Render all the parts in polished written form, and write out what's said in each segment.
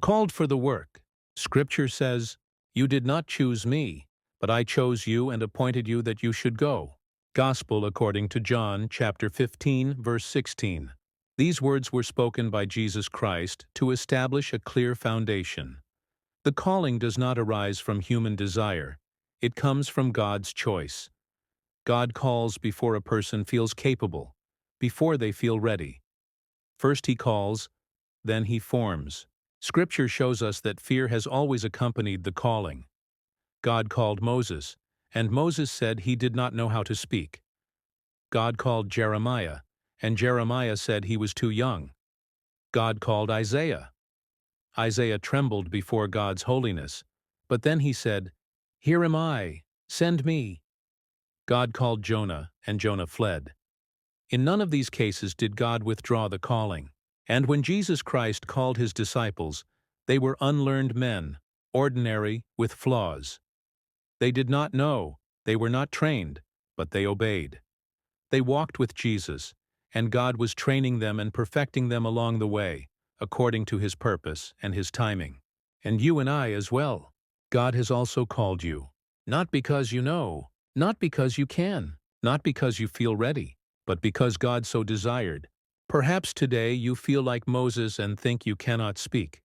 Called for the work. Scripture says, "You did not choose me, but I chose you and appointed you that you should go." Gospel according to John chapter 15, verse 16. These words were spoken by Jesus Christ to establish a clear foundation. The calling does not arise from human desire. It comes from God's choice. God calls before a person feels capable, before they feel ready. First He calls, then He forms. Scripture shows us that fear has always accompanied the calling. God called Moses, and Moses said he did not know how to speak. God called Jeremiah, and Jeremiah said he was too young. God called Isaiah. Isaiah trembled before God's holiness, but then he said, "Here am I, send me." God called Jonah, and Jonah fled. In none of these cases did God withdraw the calling. And when Jesus Christ called His disciples, they were unlearned men, ordinary, with flaws. They did not know, they were not trained, but they obeyed. They walked with Jesus, and God was training them and perfecting them along the way, according to His purpose and His timing. And you and I as well. God has also called you, not because you know, not because you can, not because you feel ready, but because God so desired. Perhaps today you feel like Moses and think you cannot speak.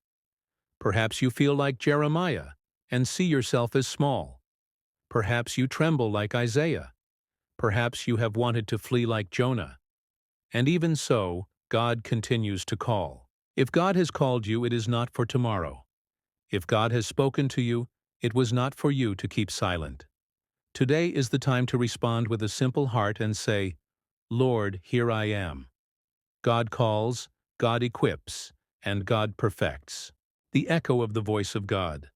Perhaps you feel like Jeremiah and see yourself as small. Perhaps you tremble like Isaiah. Perhaps you have wanted to flee like Jonah. And even so, God continues to call. If God has called you, it is not for tomorrow. If God has spoken to you, it was not for you to keep silent. Today is the time to respond with a simple heart and say, "Lord, here I am." God calls, God equips, and God perfects. The echo of the voice of God.